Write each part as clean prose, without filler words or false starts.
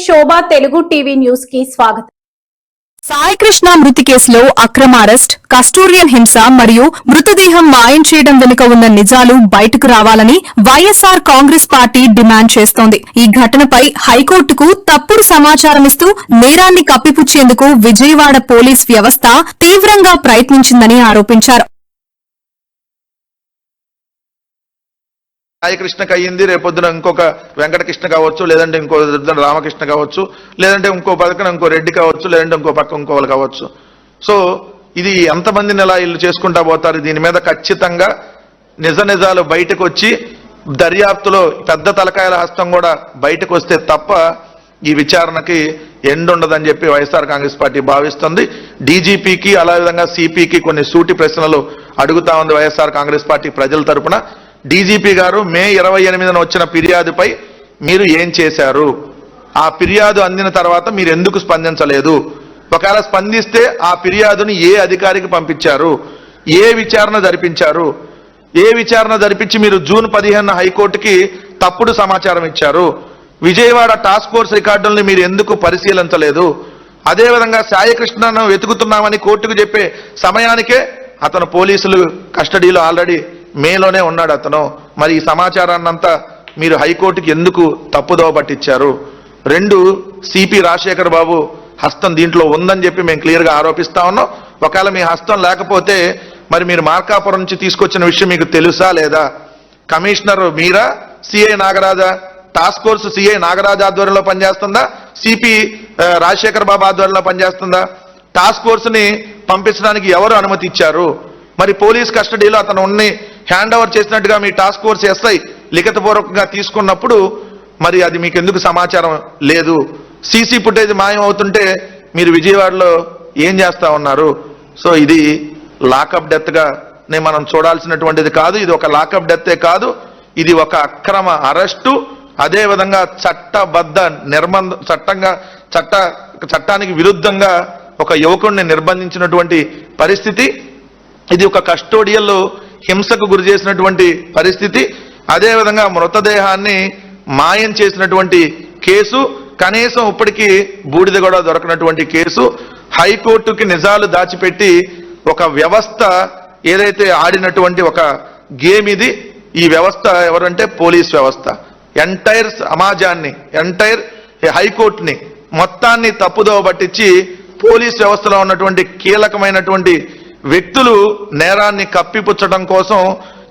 శోభ Telugu TV news కి స్వాగతం. సాయికృష్ణ మృతి కేసులో అక్రమ అరెస్ట్, కస్టోడియన్ హింస మరియు మృతదేహం మాయం చేయడం వెనుక ఉన్న నిజాలు బయటకు రావాలని వైఎస్ఆర్ కాంగ్రెస్ పార్టీ డిమాండ్ చేస్తోంది. ఈ ఘటనపై హైకోర్టుకు తప్పుడు సమాచారమిస్తూ నేరాన్ని కప్పిపుచ్చేందుకు విజయవాడ పోలీస్ వ్యవస్థ తీవ్రంగా ప్రయత్నించిందని ఆరోపించారు. సాయికృష్ణకి అయ్యింది, రేపొద్దున ఇంకొక వెంకటకృష్ణ కావచ్చు, లేదంటే ఇంకో రామకృష్ణ కావచ్చు, లేదంటే ఇంకో పక్కన ఇంకో రెడ్డి కావచ్చు, లేదంటే ఇంకో పక్క ఇంకోళ్ళు కావచ్చు. సో ఇది ఎంతమందిని ఎలా ఇల్లు చేసుకుంటా పోతారు? దీని మీద ఖచ్చితంగా నిజాలు బయటకు వచ్చి దర్యాప్తులో పెద్ద తలకాయల హస్తం కూడా బయటకు వస్తే తప్ప ఈ విచారణకి ఎండ్ ఉండదని చెప్పి వైఎస్ఆర్ కాంగ్రెస్ పార్టీ భావిస్తుంది. డీజీపీకి అలావిధంగా సిపికి కొన్ని సూటి ప్రశ్నలు అడుగుతా ఉంది వైఎస్ఆర్ కాంగ్రెస్ పార్టీ ప్రజల తరపున. డీజీపీ గారు మే 28న వచ్చిన ఫిర్యాదుపై మీరు ఏం చేశారు? ఆ ఫిర్యాదు అందిన తర్వాత మీరు ఎందుకు స్పందించలేదు? ఒకవేళ స్పందిస్తే ఆ ఫిర్యాదుని ఏ అధికారికి పంపించారు? ఏ విచారణ జరిపించారు? ఏ విచారణ జరిపించి మీరు జూన్ 15న హైకోర్టుకి తప్పుడు సమాచారం ఇచ్చారు? విజయవాడ టాస్క్ ఫోర్స్ రికార్డుల్ని మీరు ఎందుకు పరిశీలించలేదు? అదేవిధంగా సాయికృష్ణను వెతుకుతున్నామని కోర్టుకు చెప్పే సమయానికే అతను పోలీసులు కస్టడీలో ఆల్రెడీ మేలోనే ఉన్నాడు అతను. మరి ఈ సమాచారాన్నంతా మీరు హైకోర్టుకి ఎందుకు తప్పుదోవ పట్టించారు? 2, సిపి రాజశేఖర్ బాబు హస్తం దీంట్లో ఉందని చెప్పి మేము క్లియర్గా ఆరోపిస్తా ఉన్నాం. ఒకవేళ మీ హస్తం లేకపోతే మరి మీరు మార్కాపురం నుంచి తీసుకొచ్చిన విషయం మీకు తెలుసా లేదా? కమిషనర్ మీరా, సిఐ నాగరాజా? టాస్క్ ఫోర్స్ సిఐ నాగరాజు ఆధ్వర్యంలో పనిచేస్తుందా, సిపి రాజశేఖర్ బాబు ఆధ్వర్యంలో పనిచేస్తుందా? టాస్క్ ఫోర్స్ ని పంపించడానికి ఎవరు అనుమతి ఇచ్చారు? మరి పోలీస్ కస్టడీలో అతను ఉన్ని హ్యాండ్ ఓవర్ చేసినట్టుగా మీ టాస్క్ ఫోర్స్ ఎస్ఐ లిఖితపూర్వకంగా తీసుకున్నప్పుడు మరి అది మీకు ఎందుకు సమాచారం లేదు? సీసీ ఫుటేజ్ మాయం అవుతుంటే మీరు విజయవాడలో ఏం చేస్తా ఉన్నారు? సో ఇది లాకప్ డెత్ గా మనం చూడాల్సినటువంటిది కాదు. ఇది ఒక లాకప్ డెత్తే కాదు, ఇది ఒక అక్రమ అరెస్టు. అదేవిధంగా చట్టబద్ధ చట్టానికి విరుద్ధంగా ఒక యువకుడిని నిర్బంధించినటువంటి పరిస్థితి. ఇది ఒక కస్టోడియల్ హింసకు గురి చేసినటువంటి పరిస్థితి. అదేవిధంగా మృతదేహాన్ని మాయం చేసినటువంటి కేసు, కనీసం ఇప్పటికీ బూడిద కూడా దొరకనటువంటి కేసు. హైకోర్టుకి నిజాలు దాచిపెట్టి ఒక వ్యవస్థ ఏదైతే ఆడినటువంటి ఒక గేమ్ ఇది. ఈ వ్యవస్థ ఎవరంటే పోలీస్ వ్యవస్థ. ఎంటైర్ సమాజాన్ని, ఎంటైర్ హైకోర్టుని మొత్తాన్ని తప్పుదోవ పట్టించి పోలీస్ వ్యవస్థలో ఉన్నటువంటి కీలకమైనటువంటి వ్యక్తులు నేరాన్ని కప్పిపుచ్చడం కోసం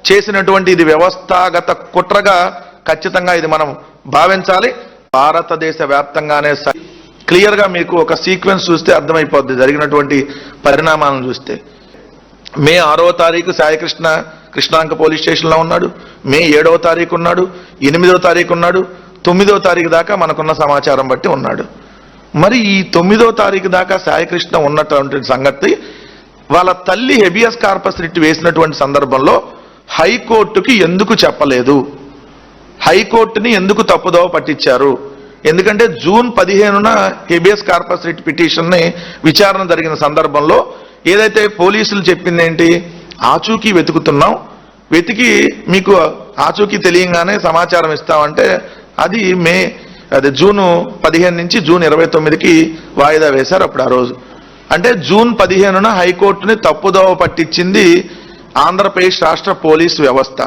చేసినటువంటి ఇది వ్యవస్థాగత కుట్రగా ఖచ్చితంగా ఇది మనం భావించాలి. భారతదేశ వ్యాప్తంగానే క్లియర్గా మీకు ఒక సీక్వెన్స్ చూస్తే అర్థమైపోద్ది జరిగినటువంటి పరిణామాలను చూస్తే. మే 6వ తారీఖు సాయికృష్ణ కృష్ణాంక పోలీస్ స్టేషన్లో ఉన్నాడు. మే 7వ తారీఖు ఉన్నాడు, 8వ తారీఖు ఉన్నాడు, 9వ తారీఖు దాకా మనకున్న సమాచారం బట్టి ఉన్నాడు. మరి ఈ 9వ తారీఖు దాకా సాయికృష్ణ ఉన్నటువంటి సంగతి వాళ్ళ తల్లి హెబియస్ కార్పస్ రిట్ వేసినటువంటి సందర్భంలో హైకోర్టుకి ఎందుకు చెప్పలేదు? హైకోర్టుని ఎందుకు తప్పుదోవ పట్టించారు? ఎందుకంటే జూన్ 15న హెబియస్ కార్పస్ రిట్ పిటిషన్ని విచారణ జరిగిన సందర్భంలో ఏదైతే పోలీసులు చెప్పింది ఏంటి, ఆచూకీ వెతుకుతున్నాం, వెతికి మీకు ఆచూకీ తెలియంగానే సమాచారం ఇస్తామంటే అది జూన్ 15 నుంచి జూన్ 29కి వాయిదా వేశారు. అప్పుడు ఆ రోజు అంటే జూన్ 15న హైకోర్టుని తప్పుదోవ పట్టించింది ఆంధ్రప్రదేశ్ రాష్ట్ర పోలీసు వ్యవస్థ.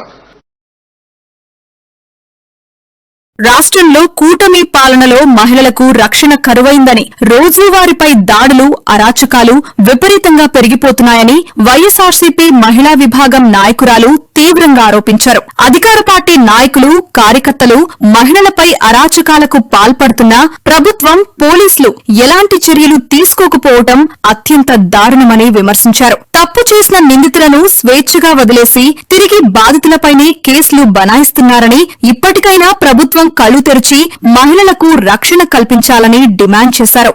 రాష్ట్రంలో కూటమి పాలనలో మహిళలకు రక్షణ కరువైందని, రోజువారీపై దాడులు, అరాచకాలు విపరీతంగా పెరిగిపోతున్నాయని వైఎస్ఆర్సీపీ మహిళా విభాగం నాయకురాలు తీవ్రంగా ఆరోపించారు. అధికార పార్టీ నాయకులు, కార్యకర్తలు మహిళలపై అరాచకాలకు పాల్పడుతున్నా ప్రభుత్వం, పోలీసులు ఎలాంటి చర్యలు తీసుకోకపోవడం అత్యంత దారుణమని విమర్శించారు. తప్పు చేసిన నిందితులను స్వేచ్ఛగా వదిలేసి తిరిగి బాధితులపైనే కేసులు బనాయిస్తున్నారని, ఇప్పటికైనా ప్రభుత్వం కళ్లు తెరిచి మహిళలకు రక్షణ కల్పించాలని డిమాండ్ చేశారు.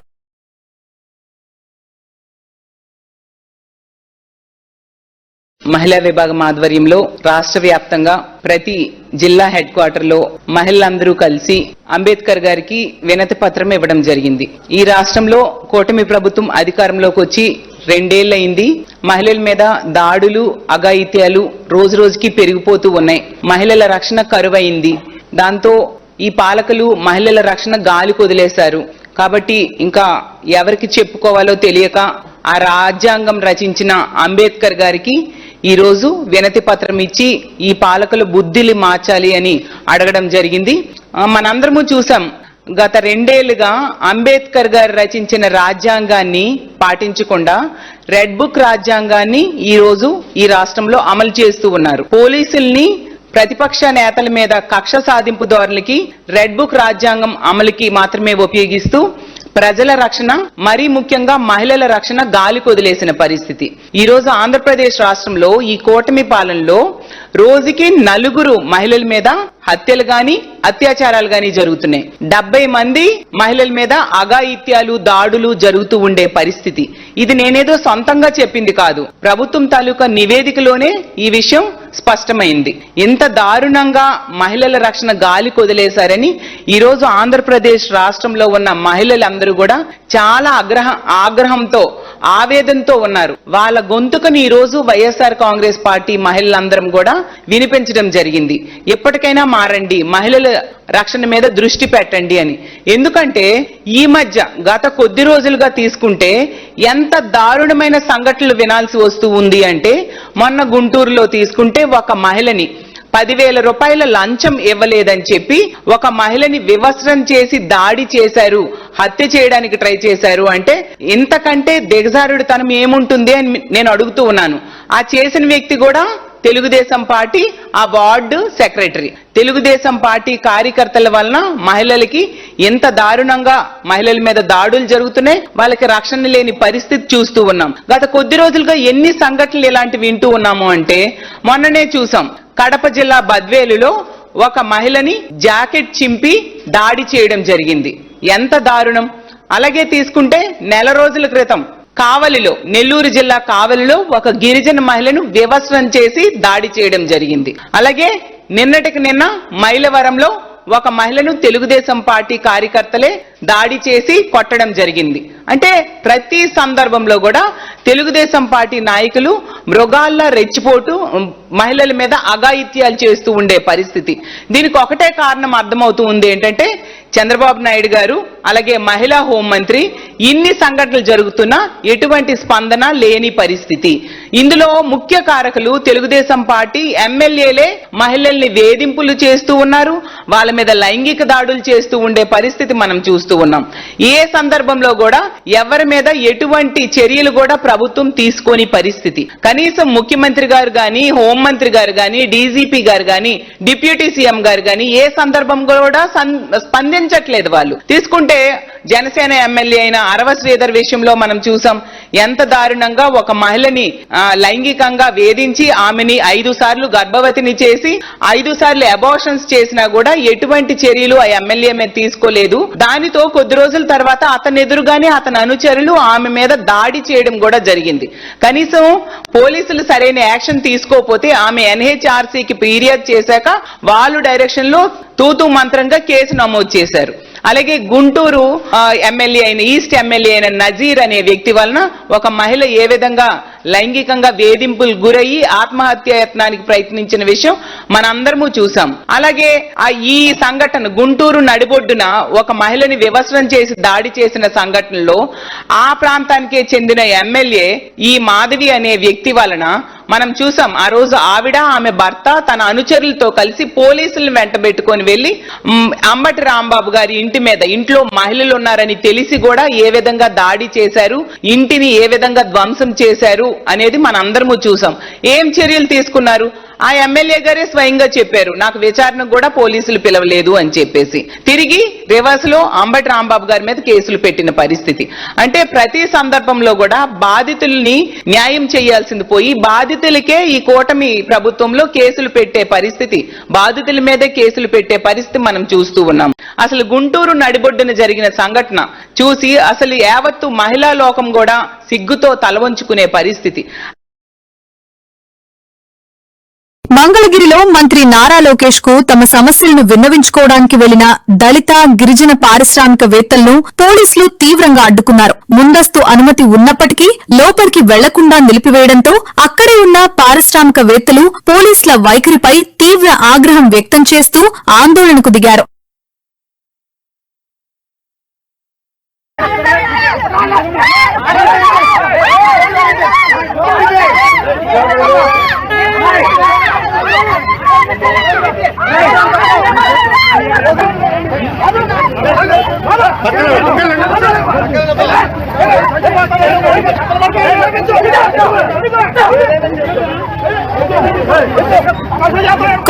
మహిళా విభాగం ఆధ్వర్యంలో రాష్ట్ర వ్యాప్తంగా ప్రతి జిల్లా హెడ్ క్వార్టర్ లో మహిళలందరూ కలిసి అంబేద్కర్ గారికి వినతి పత్రం ఇవ్వడం జరిగింది. ఈ రాష్ట్రంలో కూటమి ప్రభుత్వం అధికారంలోకి వచ్చి 2 ఏళ్లయింది. మహిళల మీద దాడులు, అఘాయిత్యాలు రోజు రోజుకి పెరిగిపోతూ ఉన్నాయి. మహిళల రక్షణ కరువైంది. దాంతో ఈ పాలకులు మహిళల రక్షణ గాలికి వదిలేశారు. కాబట్టి ఇంకా ఎవరికి చెప్పుకోవాలో తెలియక ఆ రాజ్యాంగం రచించిన అంబేద్కర్ గారికి ఈ రోజు వినతి పత్రం ఇచ్చి ఈ పాలకుల బుద్ధిని మార్చాలి అని అడగడం జరిగింది. మనందరము చూసాం, గత 2 ఏళ్లుగా అంబేద్కర్ గారు రచించిన రాజ్యాంగాన్ని పాటించకుండా రెడ్ బుక్ రాజ్యాంగాన్ని ఈ రోజు ఈ రాష్ట్రంలో అమలు చేస్తూ ఉన్నారు. పోలీసుల్ని ప్రతిపక్ష నేతల మీద కక్ష సాధింపు ధోరణికి రెడ్ బుక్ రాజ్యాంగం అమలుకి మాత్రమే ఉపయోగిస్తూ ప్రజల రక్షణ, మరీ ముఖ్యంగా మహిళల రక్షణ గాలికి వదిలేసిన పరిస్థితి. ఈ రోజు ఆంధ్రప్రదేశ్ రాష్ట్రంలో ఈ కూటమి పాలనలో రోజుకి 4 మహిళల మీద హత్యలు గాని అత్యాచారాలు గాని జరుగుతున్నాయి. 70 మంది మహిళల మీద అఘాయిత్యాలు, దాడులు జరుగుతూ ఉండే పరిస్థితి. ఇది నేనేదో సొంతంగా చెప్పింది కాదు, ప్రభుత్వం తాలూకా నివేదికలోనే ఈ విషయం స్పష్టమైంది. ఎంత దారుణంగా మహిళల రక్షణ గాలికి వదిలేశారని ఈ రోజు ఆంధ్రప్రదేశ్ రాష్ట్రంలో ఉన్న మహిళలందరూ కూడా చాలా ఆగ్రహంతో, ఆవేదనతో ఉన్నారు. వాళ్ళ గొంతుకని ఈ రోజు వైఎస్ఆర్ కాంగ్రెస్ పార్టీ మహిళలందరం కూడా వినిపించడం జరిగింది. ఎప్పటికైనా మారండి, మహిళల రక్షణ మీద దృష్టి పెట్టండి అని. ఎందుకంటే ఈ మధ్య గత కొద్ది రోజులుగా తీసుకుంటే ఎంత దారుణమైన సంఘటనలు వినాల్సి వస్తూ ఉంది అంటే, మొన్న గుంటూరులో తీసుకుంటే ఒక మహిళని 10,000 రూపాయల లంచం ఇవ్వలేదని చెప్పి ఒక మహిళని వివస్త్రం చేసి దాడి చేశారు, హత్య చేయడానికి ట్రై చేశారు. అంటే ఇంతకంటే దిగజారుడుతనం ఏముంటుంది అని నేను అడుగుతూ ఉన్నాను. ఆ చేసిన వ్యక్తి కూడా తెలుగుదేశం పార్టీ ఆ వార్డు సెక్రటరీ. తెలుగుదేశం పార్టీ కార్యకర్తల వలన మహిళలకి ఎంత దారుణంగా మహిళల మీద దాడులు జరుగుతున్నాయి, వాళ్ళకి రక్షణ లేని పరిస్థితి చూస్తూ ఉన్నాం. గత కొద్ది రోజులుగా ఎన్ని సంఘటనలు ఇలాంటివి వింటూ ఉన్నాము అంటే, మొన్ననే చూసాం కడప జిల్లా బద్వేలులో ఒక మహిళని జాకెట్ చింపి దాడి చేయడం జరిగింది. ఎంత దారుణం. అలాగే తీసుకుంటే నెల రోజుల క్రితం కావలిలో, నెల్లూరు జిల్లా కావలిలో ఒక గిరిజన మహిళను వివస్త్రం చేసి దాడి చేయడం జరిగింది. అలాగే నిన్నటికి నిన్న మైలవరంలో ఒక మహిళను తెలుగుదేశం పార్టీ కార్యకర్తలే దాడి చేసి కొట్టడం జరిగింది. అంటే ప్రతి సందర్భంలో కూడా తెలుగుదేశం పార్టీ నాయకులు మృగాల్లా రెచ్చిపోటు మహిళల మీద అఘాయిత్యాలు చేస్తూ ఉండే పరిస్థితి. దీనికి ఒకటే కారణం అర్థమవుతూ ఉంది ఏంటంటే, చంద్రబాబు నాయుడు గారు అలాగే మహిళా హోంమంత్రి ఇన్ని సంఘటనలు జరుగుతున్నా ఎటువంటి స్పందన లేని పరిస్థితి. ఇందులో ముఖ్య కారకులు తెలుగుదేశం పార్టీ ఎమ్మెల్యేలే మహిళల్ని వేధింపులు చేస్తూ ఉన్నారు, వాళ్ళ మీద లైంగిక దాడులు చేస్తూ ఉండే పరిస్థితి మనం చూస్తూ ఉన్నాం. ఏ సందర్భంలో కూడా ఎవరి మీద ఎటువంటి చర్యలు కూడా ప్రభుత్వం తీసుకోని పరిస్థితి. కనీసం ముఖ్యమంత్రి గారు గాని, హోంమంత్రి గారు గాని, డీజీపీ గారు గాని, డిప్యూటీ సీఎం గారు గాని ఏ సందర్భం కూడా స్పందించట్లేదు. వాళ్ళు తీసుకుంటే జనసేన ఎమ్మెల్యే అయిన అరవ శ్రీధర్ విషయంలో మనం చూసాం, ఎంత దారుణంగా ఒక మహిళని లైంగికంగా వేధించి ఆమెని 5 సార్లు గర్భవతిని చేసి 5 సార్లు అబార్షన్స్ చేసినా కూడా ఎటువంటి చర్యలు ఆ ఎమ్మెల్యే మీద తీసుకోలేదు. దానితో కొద్ది రోజుల తర్వాత అతని ఎదురుగానే అతని అనుచరులు ఆమె మీద దాడి చేయడం కూడా జరిగింది. కనీసం పోలీసులు సరైన యాక్షన్ తీసుకోకపోతే ఆమె ఎన్హెచ్ఆర్సీకి ఫిర్యాదు చేశాక వాళ్ళు డైరెక్షన్ లో తూతూ మంత్రంగా కేసు నమోదు చేశారు. అలాగే గుంటూరు ఎమ్మెల్యే అయిన ఈస్ట్ ఎమ్మెల్యే అయిన నజీర్ అనే వ్యక్తి వలన ఒక మహిళ ఏ విధంగా లైంగికంగా వేధింపులు గురయ్యి ఆత్మహత్య యత్నానికి ప్రయత్నించిన విషయం మనందరము చూసాం. అలాగే ఈ సంఘటన గుంటూరు నడిబొడ్డున ఒక మహిళని వివస్త్రం చేసి దాడి చేసిన సంఘటనలో ఆ ప్రాంతానికే చెందిన ఎమ్మెల్యే ఈ మాధవి అనే వ్యక్తి వలన మనం చూసాం. ఆ రోజు ఆవిడ, ఆమె భర్త తన అనుచరులతో కలిసి పోలీసులను వెంటబెట్టుకొని వెళ్లి అంబటి రాంబాబు గారి ఇంట్లో మహిళలు ఉన్నారని తెలిసి కూడా ఏ విధంగా దాడి చేశారు, ఇంటిని ఏ విధంగా ధ్వంసం చేశారు అనేది మనందరము చూసాం. ఏం చర్యలు తీసుకున్నారు? ఆ ఎమ్మెల్యే గారే స్వయంగా చెప్పారు, నాకు విచారణకు కూడా పోలీసులు పిలవలేదు అని చెప్పేసి. తిరిగి రివర్స్ లో అంబటి రాంబాబు గారి మీద కేసులు పెట్టిన పరిస్థితి. అంటే ప్రతి సందర్భంలో కూడా బాధితుల్ని న్యాయం చేయాల్సింది పోయి బాధితులకే ఈ కూటమి ప్రభుత్వంలో కేసులు పెట్టే పరిస్థితి, బాధితుల మీదే కేసులు పెట్టే పరిస్థితి మనం చూస్తూ ఉన్నాం. అసలు గుంటూరు నడిబొడ్డున జరిగిన సంఘటన చూసి అసలు యావత్తు మహిళా లోకం కూడా సిగ్గుతో తల వంచుకునే పరిస్థితి. మంగళగిరిలో మంత్రి నారా లోకేష్ కు తమ సమస్యలను విన్నవించుకోవడానికి వెళ్లిన దళిత, గిరిజన పారిశ్రామికవేత్తలను పోలీసులు తీవ్రంగా అడ్డుకున్నారు. ముందస్తు అనుమతి ఉన్నప్పటికీ లోపలికి వెళ్లకుండా నిలిపివేయడంతో అక్కడే ఉన్న పారిశ్రామికవేత్తలు పోలీసుల వైఖరిపై తీవ్ర ఆగ్రహం వ్యక్తం చేస్తూ ఆందోళనకు దిగారు.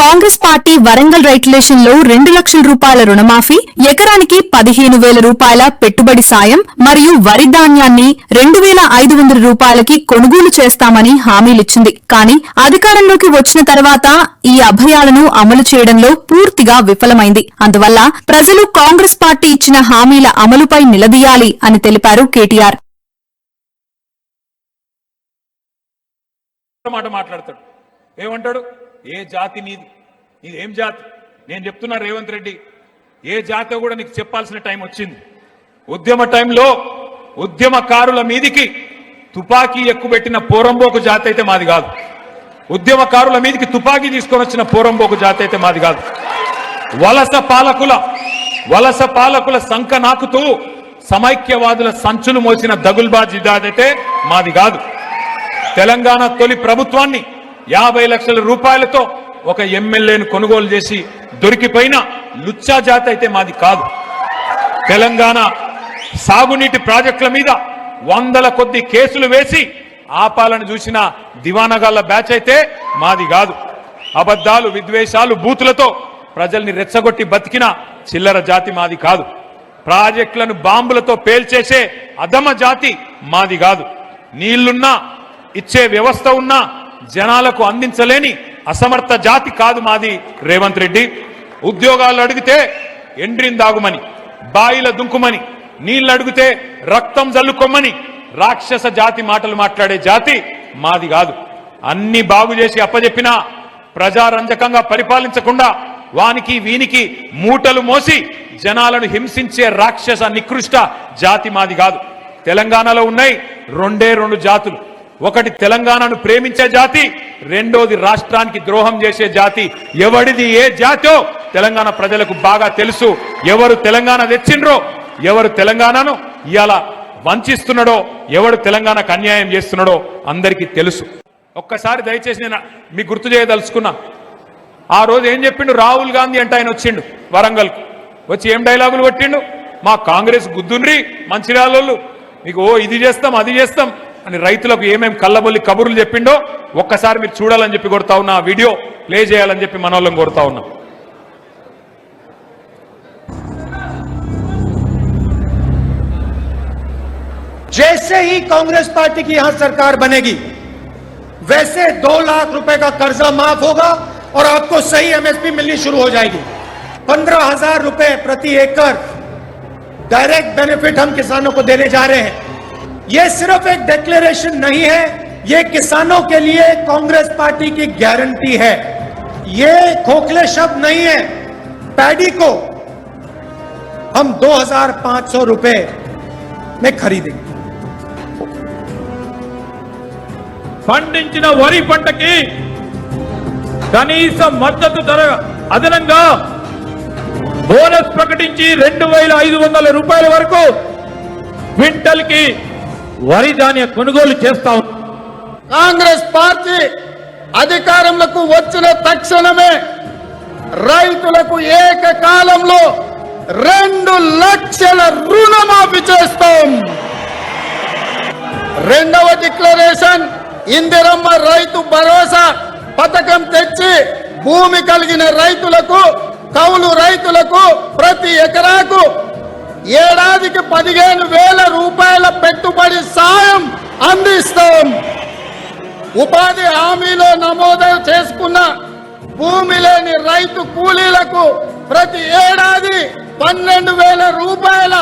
కాంగ్రెస్ పార్టీ వరంగల్ రైతులేషన్ లో 2 లక్షల రూపాయల రుణమాఫీ, ఎకరానికి 15,000 రూపాయల పెట్టుబడి సాయం మరియు వరి ధాన్యాన్ని 2,500 రూపాయలకి కొనుగోలు చేస్తామని హామీలిచ్చింది. కానీ అధికారంలోకి వచ్చిన తర్వాత ఈ అభయాలను అమలు చేయడంలో పూర్తిగా విఫలమైంది. అందువల్ల ప్రజలు కాంగ్రెస్ పార్టీ ఇచ్చిన హామీల అమలుపై నిలదీయాలి అని తెలిపారు కేటీఆర్. మాట మాట్లాడతాడు, ఏమంటాడు? ఏ జాతి నీది, నీదేం జాతి? నేను చెప్తున్నా రేవంత్ రెడ్డి, ఏ జాతి కూడా నీకు చెప్పాల్సిన టైం వచ్చింది. ఉద్యమ టైంలో ఉద్యమకారుల మీదికి తుపాకీ ఎక్కుబెట్టిన పోరంబోకు జాతి అయితే మాది కాదు. ఉద్యమకారుల మీదికి తుపాకీ తీసుకొని వచ్చిన పోరంబోకు జాతి అయితే మాది కాదు. వలస పాలకుల సంఖ నాకుతూ సమైక్యవాదుల సంచులు మోసిన దగుల్బాజీ జాతి అయితే మాది కాదు. తెలంగాణ తొలి ప్రభుత్వాన్ని 50 లక్షల రూపాయలతో ఒక ఎమ్మెల్యేను కొనుగోలు చేసి దొరికిపోయిన లుచ్చా జాతి అయితే మాది కాదు. తెలంగాణ సాగునీటి ప్రాజెక్టుల మీద 100ల కొద్ది కేసులు వేసి ఆపాలను చూసిన దివానగాళ్ల బ్యాచ్ అయితే మాది కాదు. అబద్ధాలు, విద్వేషాలు, బూతులతో ప్రజల్ని రెచ్చగొట్టి బతికిన చిల్లర జాతి మాది కాదు. ప్రాజెక్టులను బాంబులతో పేల్చేసే అధమ జాతి మాది కాదు. నీళ్లున్నా ఇచ్చే వ్యవస్థ ఉన్నా జనాలకు అందించలేని అసమర్థ జాతి కాదు మాది రేవంత్ రెడ్డి. ఉద్యోగాలు అడిగితే ఎండ్రిందాగుమని, బాయిల దుంకుమని, నీళ్లు అడిగితే రక్తం జల్లుకొమ్మని రాక్షస జాతి మాటలు మాట్లాడే జాతి మాది కాదు. అన్ని బాగు చేసి అప్పజెప్పినా ప్రజారంజకంగా పరిపాలించకుండా వానికి వీనికి మూటలు మోసి జనాలను హింసించే రాక్షస నికృష్ట జాతి మాది కాదు. తెలంగాణలో ఉన్నాయి 2 జాతులు. ఒకటి తెలంగాణను ప్రేమించే జాతి, రెండోది రాష్ట్రానికి ద్రోహం చేసే జాతి. ఎవడిది ఏ జాతో తెలంగాణ ప్రజలకు బాగా తెలుసు. ఎవరు తెలంగాణ తెచ్చిండ్రో, ఎవరు తెలంగాణను ఇవాళ వంచిస్తున్నాడో, ఎవడు తెలంగాణకు అన్యాయం చేస్తున్నాడో అందరికీ తెలుసు. ఒక్కసారి దయచేసి నేను మీకు గుర్తు చేయదలుచుకున్నా. ఆ రోజు ఏం చెప్పిండు రాహుల్ గాంధీ అంటే ఆయన వచ్చిండు వరంగల్కు. వచ్చి ఏం డైలాగులు కొట్టిండు? మా కాంగ్రెస్ గుద్దుండ్రి మంచిర్యాలోళ్ళు, మీకు ఇది చేస్తాం అది చేస్తాం అని రైతులకు ఏమేం కళ్ళబొల్లి కబుర్లు చెప్పిండో ఒక్కసారి మీరు చూడాలని చెప్పి కోరుతా ఉన్నా. ఆ వీడియో ప్లే చేయాలని చెప్పి మనోళ్ళని కోరుతా ఉన్నా. जैसे ही कांग्रेस पार्टी की यहां सरकार बनेगी वैसे 2 लाख रुपए का कर्जा माफ होगा और आपको सही एमएसपी मिलनी शुरू हो जाएगी. 15,000 रुपए प्रति एकड़ डायरेक्ट बेनिफिट हम किसानों को देने जा रहे हैं. ये सिर्फ एक डिक्लेरेशन नहीं है, ये किसानों के लिए कांग्रेस पार्टी की गारंटी है. ये खोखले शब्द नहीं है. पैडी को हम 2,500 रुपए में खरीदेंगे. పండించిన వరి పంటకి కనీస మద్దతు ధర అదనంగా బోనస్ ప్రకటించి 2,500 రూపాయల వరకు క్వింటల్ కి వరి ధాన్య కొనుగోలు చేస్తాం. కాంగ్రెస్ పార్టీ అధికారంలోకి వచ్చిన తక్షణమే రైతులకు ఏకకాలంలో 2 లక్షల రుణమాఫీ చేస్తాం. రెండవ డిక్లరేషన్ ఇందిరమ్మ రైతు భరోసా పథకం తెచ్చి భూమి కలిగిన రైతులకు, కౌలు రైతులకు ప్రతి ఎకరాకు ఏడాదికి 15,000 రూపాయల పెట్టుబడి సాయం అందిస్తాం. ఉపాధి హామీలో నమోదు చేసుకున్న భూమి లేని రైతు కూలీలకు ప్రతి ఏడాది 12,000 రూపాయల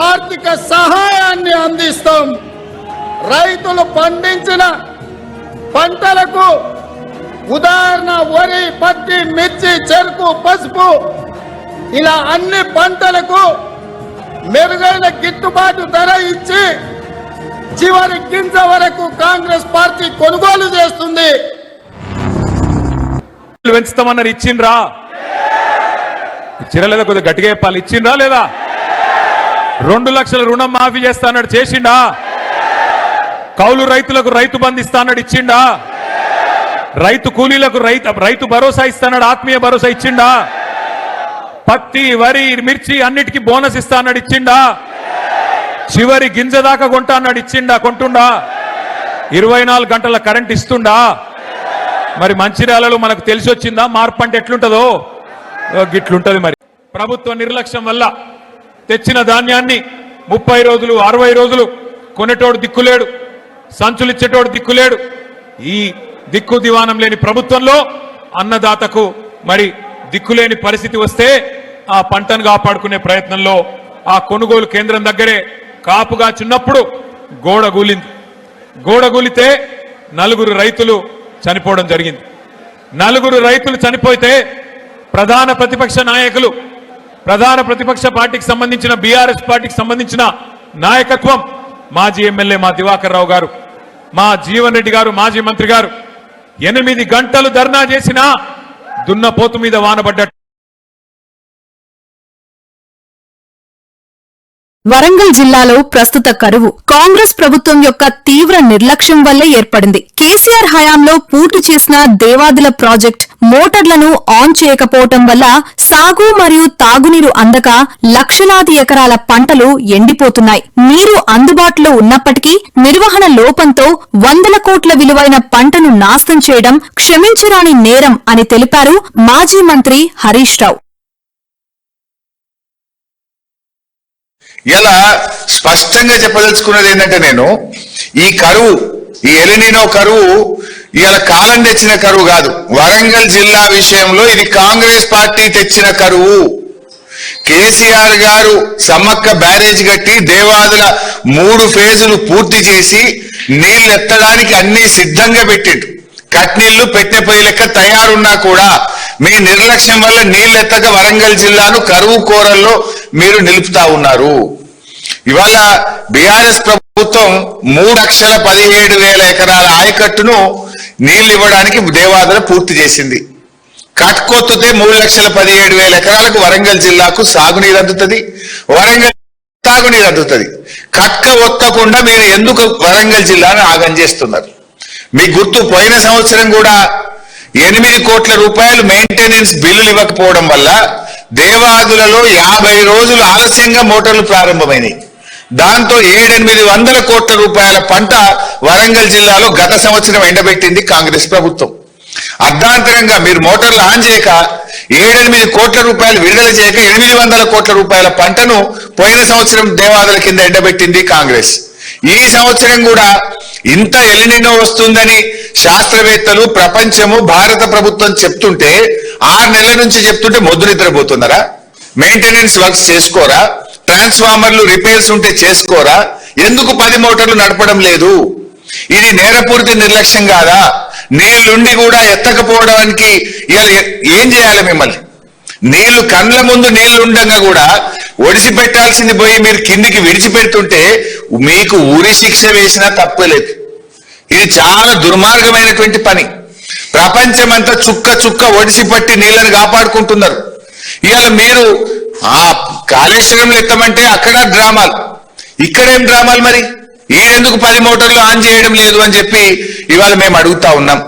ఆర్థిక సహాయాన్ని అందిస్తాం. రైతులు పండించిన పంటలకు ఉదాహరణ వరి, పత్తి, మిర్చి, చెరుకు, పసుపు ఇలా అన్ని పంటలకు మెరుగైన గిట్టుబాటు ధర ఇచ్చి చివరి గింజ వరకు కాంగ్రెస్ పార్టీ కొనుగోలు చేస్తుంది. పెంచుతామన్నారు, ఇచ్చిండ్రా? ఇచ్చిరా లేదా? కొద్దిగా గట్టిగా చెప్పాలి, ఇచ్చిండ్రా లేదా? 2 లక్షల రుణం మాఫీ చేస్తానన్నాడు, చేసిండా? కౌలు రైతులకు రైతు బంధు ఇస్తానన్నాడు, ఇచ్చిండా? రైతు కూలీలకు రైతు భరోసా ఇస్తానన్నాడు, ఆత్మీయ భరోసా ఇచ్చిండా? పత్తి, వరి, మిర్చి అన్నిటికీ బోనస్ ఇస్తానన్నాడు, ఇచ్చిండా? చివరి గింజ దాకా కొంటా అన్నాడు, ఇచ్చిండా? కొంటుండా? 24 గంటల కరెంట్ ఇస్తుండా? మరి మంచిర్యాలలో మనకు తెలిసి వచ్చిందా మార్పు అంటే ఎట్లుంటుందో? గిట్లుంటది. మరి ప్రభుత్వ నిర్లక్ష్యం వల్ల తెచ్చిన ధాన్యాన్ని 30 రోజులు 60 రోజులు కొనేటోడు దిక్కులేడు, సంచులు ఇచ్చేటోడు దిక్కులేడు. ఈ దిక్కు దివానం లేని ప్రభుత్వంలో అన్నదాతకు మరి దిక్కులేని పరిస్థితి వస్తే ఆ పంటను కాపాడుకునే ప్రయత్నంలో ఆ కొనుగోలు కేంద్రం దగ్గరే కాపుగా చిన్నప్పుడు గోడ కూలింది. గోడ కూలితే 4 రైతులు చనిపోవడం జరిగింది. 4 రైతులు చనిపోతే ప్రధాన ప్రతిపక్ష నాయకులు, ప్రధాన ప్రతిపక్ష పార్టీకి సంబంధించిన బీఆర్ఎస్ పార్టీకి సంబంధించిన నాయకత్వం, మాజీ ఎమ్మెల్యే మా దివాకర్ రావు గారు, మా జీవన్ రెడ్డి గారు, మాజీ మంత్రి గారు 8 గంటలు ధర్నా చేసినా దున్నపోతు మీద వానబడ్డట్టు. వరంగల్ జిల్లాలో ప్రస్తుత కరువు కాంగ్రెస్ ప్రభుత్వం యొక్క తీవ్ర నిర్లక్ష్యం వల్లే ఏర్పడింది. కేసీఆర్ హయాంలో పూర్తి చేసిన దేవాదుల ప్రాజెక్ట్ మోటార్లను ఆన్ చేయకపోవటం వల్ల సాగు మరియు తాగునీరు అందక లక్షలాది ఎకరాల పంటలు ఎండిపోతున్నాయి. నీరు అందుబాటులో ఉన్నప్పటికీ నిర్వహణ లోపంతో 100 కోట్ల విలువైన పంటను నాశనం చేయడం క్షమించరాని నేరం అని తెలిపారు మాజీ మంత్రి హరీష్ రావు. ఇలా స్పష్టంగా చెప్పదలుచుకున్నది ఏంటంటే, నేను ఈ కరువు, ఈ ఎలినినో కరువు ఇలా కాలం తెచ్చిన కరువు కాదు. వరంగల్ జిల్లా విషయంలో ఇది కాంగ్రెస్ పార్టీ తెచ్చిన కరువు. కేసీఆర్ గారు సమ్మక్క బ్యారేజ్ కట్టి దేవాదుల 3 ఫేజులు పూర్తి చేసి నీళ్లు ఎత్తడానికి అన్ని సిద్ధంగా పెట్టిండు. కట్నీళ్లు పెట్టే పొయ్యి లెక్క తయారున్నా కూడా మీ నిర్లక్ష్యం వల్ల నీళ్లెత్తక వరంగల్ జిల్లాను కరువు కోరల్లో మీరు నిలుపుతా ఉన్నారు. ఇవాళ బీఆర్ఎస్ ప్రభుత్వం 3,17,000 ఎకరాల ఆయకట్టును నీళ్లు ఇవ్వడానికి దేవాదుల పూర్తి చేసింది. కట్కొత్తితే 3,17,000 ఎకరాలకు వరంగల్ జిల్లాకు సాగునీరు అందుతుంది, వరంగల్ తాగునీరు అందుతుంది. కట్క ఒత్తకుండా మీరు ఎందుకు వరంగల్ జిల్లాను ఆగం చేస్తున్నారు? మీ గుర్తు, పోయిన సంవత్సరం కూడా 8 కోట్ల రూపాయలు మెయింటెనెన్స్ బిల్లులు ఇవ్వకపోవడం వల్ల దేవాదులలో 50 రోజులు ఆలస్యంగా మోటార్లు ప్రారంభమైనాయి. దాంతో 700-800 కోట్ల రూపాయల పంట వరంగల్ జిల్లాలో గత సంవత్సరం ఎండబెట్టింది కాంగ్రెస్ ప్రభుత్వం. అర్ధాంతరంగా మీరు మోటార్లు ఆన్ చేయక 7-8 కోట్ల రూపాయలు విడుదల చేయక 800 కోట్ల రూపాయల పంటను పోయిన సంవత్సరం దేవాదుల కింద ఎండబెట్టింది కాంగ్రెస్. ఈ సంవత్సరం కూడా ఇంత ఎలినినో వస్తుందని శాస్త్రవేత్తలు, ప్రపంచము, భారత ప్రభుత్వం చెప్తుంటే 6 నెలల నుంచి చెప్తుంటే మొద్దు నిద్రపోతున్నారా? మెయింటెనెన్స్ వర్క్స్ చేసుకోరా? ట్రాన్స్ఫార్మర్లు రిపేర్స్ ఉంటే చేసుకోరా? ఎందుకు 10 మోటార్లు నడపడం లేదు? ఇది నేరపూరిత నిర్లక్ష్యం కాదా? నీళ్లుండి కూడా ఎత్తకపోవడానికి ఏం చేయాలి? మిమ్మల్ని నీళ్లు కండ్ల ముందు నీళ్లుండగా కూడా ఒడిసి పెట్టాల్సింది పోయి మీరు కిందికి విడిచిపెడుతుంటే మీకు ఉరి శిక్ష వేసినా తప్పలేదు. ఇది చాలా దుర్మార్గమైనటువంటి పని. ప్రపంచమంతా చుక్క చుక్క ఒడిసి పట్టి నీళ్లను కాపాడుకుంటున్నారు. ఇవాళ మీరు ఆ కాళేశ్వరంలో ఎత్తమంటే అక్కడ డ్రామాలు, ఇక్కడేం డ్రామాలు? మరి ఈడెందుకు 10 మోటార్లు ఆన్ చేయడం లేదు అని చెప్పి ఇవాళ మేము అడుగుతా ఉన్నాం.